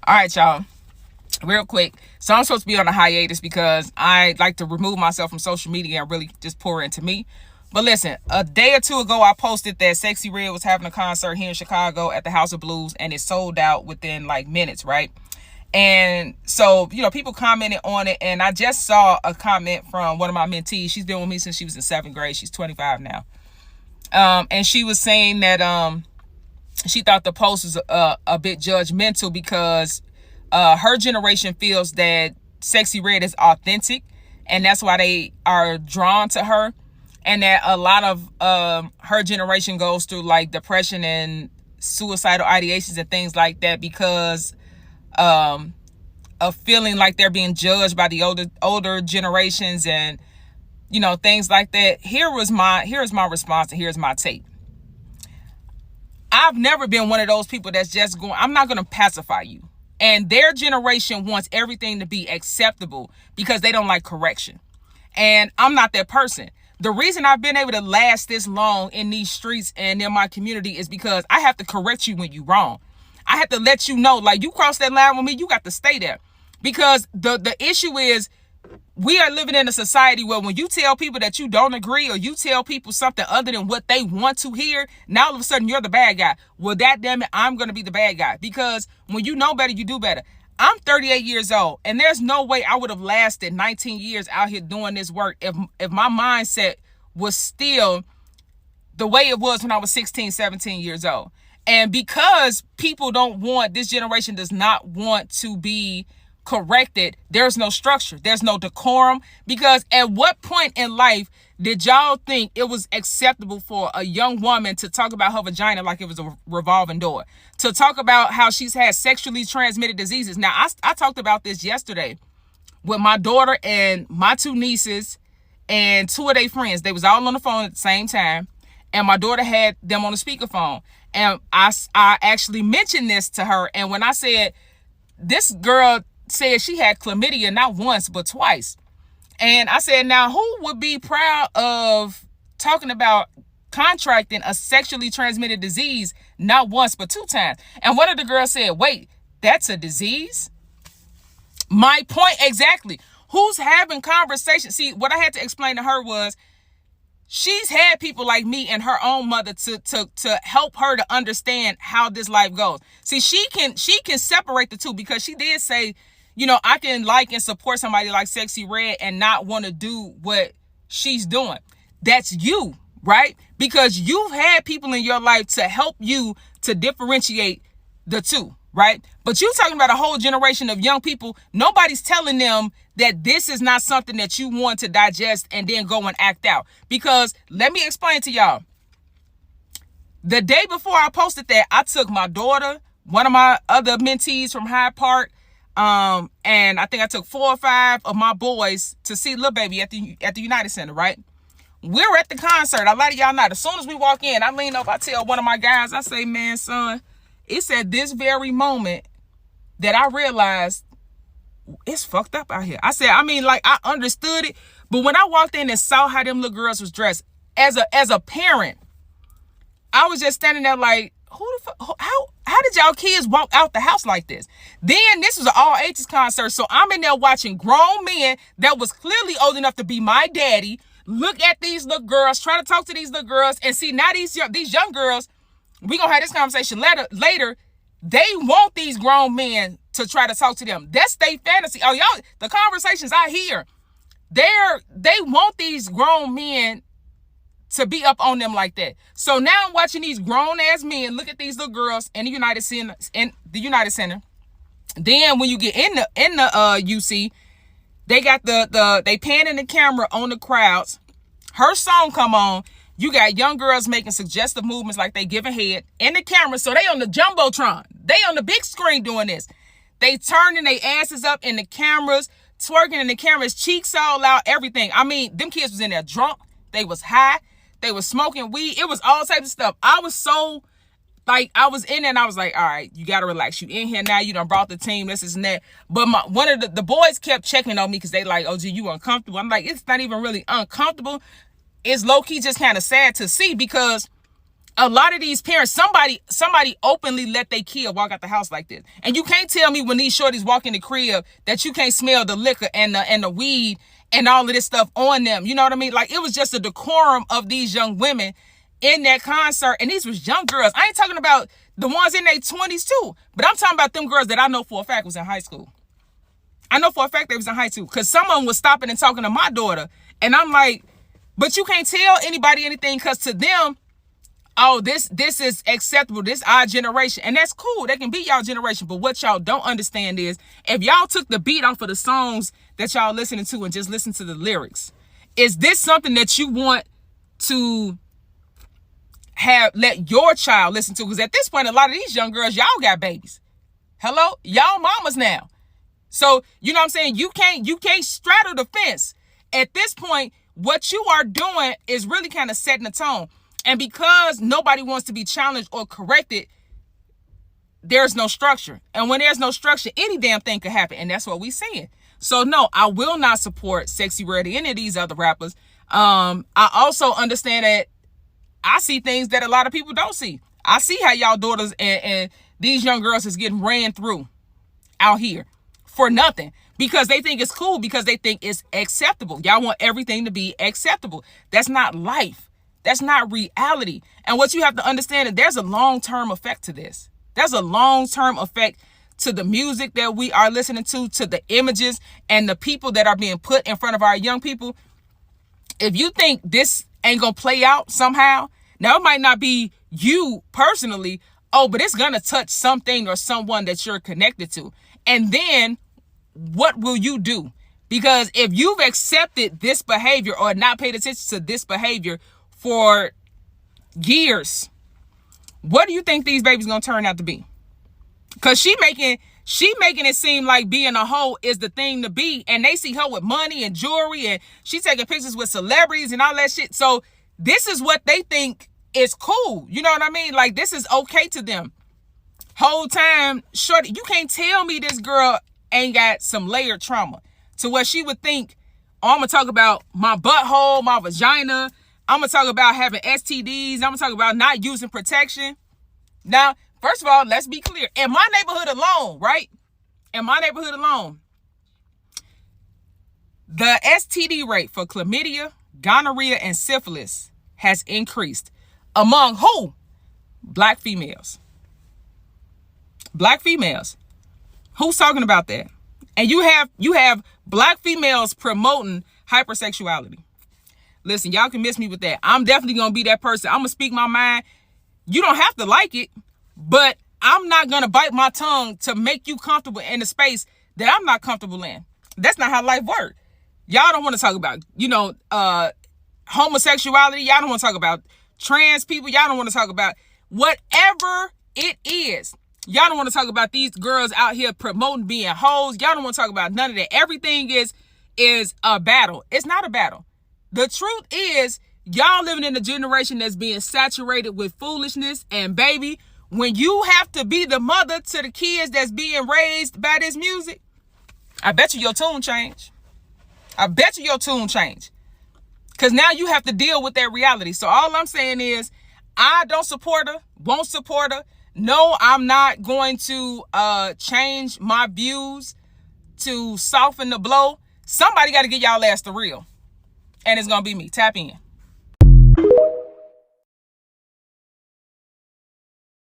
All right, y'all. Real quick. So I'm supposed to be on a hiatus because I like to remove myself from social media and really just pour into me. But listen, a day or two ago, I posted that Sexyy Red was having a concert here in Chicago at the House of Blues, and it sold out within like minutes, right? And so, people commented on it, and I just saw a comment from one of my mentees. She's been with me since she was in 7th grade. She's 25 now. And she was saying that she thought the post was a bit judgmental because her generation feels that Sexyy Red is authentic, and that's why they are drawn to her, and that a lot of her generation goes through like depression and suicidal ideations and things like that because of feeling like they're being judged by the older generations and things like that. Here's my response, and here's my take. I've never been one of those people that's just going, I'm not going to pacify you. And their generation wants everything to be acceptable because they don't like correction. And I'm not that person. The reason I've been able to last this long in these streets and in my community is because I have to correct you when you're wrong. I have to let you know, like, you cross that line with me, you got to stay there. Because the issue is, we are living in a society where when you tell people that you don't agree or you tell people something other than what they want to hear, now all of a sudden you're the bad guy. Well, that damn it, I'm going to be the bad guy. Because when you know better, you do better. I'm 38 years old, and there's no way I would have lasted 19 years out here doing this work if my mindset was still the way it was when I was 16, 17 years old. And because people this generation does not want to be corrected, there's no structure, there's no decorum. Because at what point in life did y'all think it was acceptable for a young woman to talk about her vagina like it was a revolving door, to talk about how she's had sexually transmitted diseases? Now, I talked about this yesterday with my daughter and my 2 nieces and 2 of their friends. They was all on the phone at the same time, and my daughter had them on the speakerphone. And I actually mentioned this to her, and when I said, this girl said she had chlamydia not once but twice, and I said, now who would be proud of talking about contracting a sexually transmitted disease not once but 2 times? And one of the girls said, wait, that's a disease? My point exactly. Who's having conversations? See, what I had to explain to her was, she's had people like me and her own mother to help her to understand how this life goes. See, she can separate the two, because she did say, I can like and support somebody like Sexyy Red and not want to do what she's doing. That's you, right? Because you've had people in your life to help you to differentiate the two, right? But you're talking about a whole generation of young people. Nobody's telling them that this is not something that you want to digest and then go and act out. Because let me explain to y'all. The day before I posted that, I took my daughter, one of my other mentees from Hyde Park, and I think I took 4 or 5 of my boys to see Lil Baby at the United Center, right? We're at the concert. I let y'all know. As soon as we walk in, I lean up, I tell one of my guys, I say, man, son, it's at this very moment that I realized it's fucked up out here. I said, I understood it, but when I walked in and saw how them little girls was dressed, as a parent, I was just standing there like, how did y'all kids walk out the house like this? Then this was an all ages concert, so I'm in there watching grown men that was clearly old enough to be my daddy look at these little girls, try to talk to these little girls, and see, now these young girls, we gonna have this conversation later. They want these grown men to try to talk to them. That's their fantasy. Oh, y'all, the conversations I hear, they want these grown men to be up on them like that. So now I'm watching these grown ass men look at these little girls in the United Center. Then when you get in the UC, they got they panning the camera on the crowds. Her song come on. You got young girls making suggestive movements like they giving head in the camera. So they on the Jumbotron. They on the big screen doing this. They turning their asses up in the cameras, twerking in the cameras, cheeks all out, everything. Them kids was in there drunk. They was high. They was smoking weed. It was all types of stuff. I was so, I was in there and I was like, all right, you got to relax. You in here now. You done brought the team. This is that. But one of the boys kept checking on me because they like, oh, gee, you uncomfortable. I'm like, it's not even really uncomfortable. It's low-key just kind of sad to see, because A lot of these parents, somebody openly let their kid walk out the house like this. And you can't tell me when these shorties walk in the crib that you can't smell the liquor and the weed and all of this stuff on them. You know what I mean? Like, it was just a decorum of these young women in that concert. And these was young girls. I ain't talking about the ones in their 20s too, but I'm talking about them girls that I know for a fact was in high school. I know for a fact they was in high school, because some of them was stopping and talking to my daughter. And I'm like, but you can't tell anybody anything, because to them, oh, this is acceptable. This our generation. And that's cool. They can be y'all generation. But what y'all don't understand is, if y'all took the beat off of the songs that y'all listening to and just listen to the lyrics, is this something that you want to let your child listen to? Because at this point, a lot of these young girls, y'all got babies. Hello? Y'all mamas now. So, you know what I'm saying? You can't straddle the fence. At this point, what you are doing is really kind of setting the tone. And because nobody wants to be challenged or corrected, there's no structure. And when there's no structure, any damn thing could happen. And that's what we're seeing. So no, I will not support Sexyy Red or any of these other rappers. I also understand that I see things that a lot of people don't see. I see how y'all daughters and these young girls is getting ran through out here for nothing, because they think it's cool, because they think it's acceptable. Y'all want everything to be acceptable. That's not life. That's not reality. And what you have to understand is there's a long-term effect to this. There's a long-term effect to the music that we are listening to the images and the people that are being put in front of our young people. If you think this ain't gonna play out somehow, now it might not be you personally, but it's gonna touch something or someone that you're connected to. And then what will you do? Because if you've accepted this behavior or not paid attention to this behavior for years, what do you think these babies gonna turn out to be? Because she making it seem like being a hoe is the thing to be, and they see her with money and jewelry, and she taking pictures with celebrities and all that shit. So this is what they think is cool. You know what I mean? Like, this is okay to them. Whole time, shorty, you can't tell me this girl ain't got some layered trauma to where she would think, oh, I'm gonna talk about my butthole, my vagina. I'm going to talk about having STDs. I'm going to talk about not using protection. Now, first of all, let's be clear. In my neighborhood alone, right? In my neighborhood alone, the STD rate for chlamydia, gonorrhea, and syphilis has increased. Among who? Black females. Black females. Who's talking about that? And you have black females promoting hypersexuality. Listen, y'all can miss me with that. I'm definitely going to be that person. I'm going to speak my mind. You don't have to like it, but I'm not going to bite my tongue to make you comfortable in a space that I'm not comfortable in. That's not how life works. Y'all don't want to talk about, homosexuality. Y'all don't want to talk about trans people. Y'all don't want to talk about whatever it is. Y'all don't want to talk about these girls out here promoting being hoes. Y'all don't want to talk about none of that. Everything is a battle. It's not a battle. The truth is, y'all living in a generation that's being saturated with foolishness. And baby, when you have to be the mother to the kids that's being raised by this music, I bet you your tune change. I bet you your tune change. Because now you have to deal with that reality. So all I'm saying is, I don't support her, won't support her. No, I'm not going to change my views to soften the blow. Somebody got to get y'all ass the real. And it's going to be me. Tap in.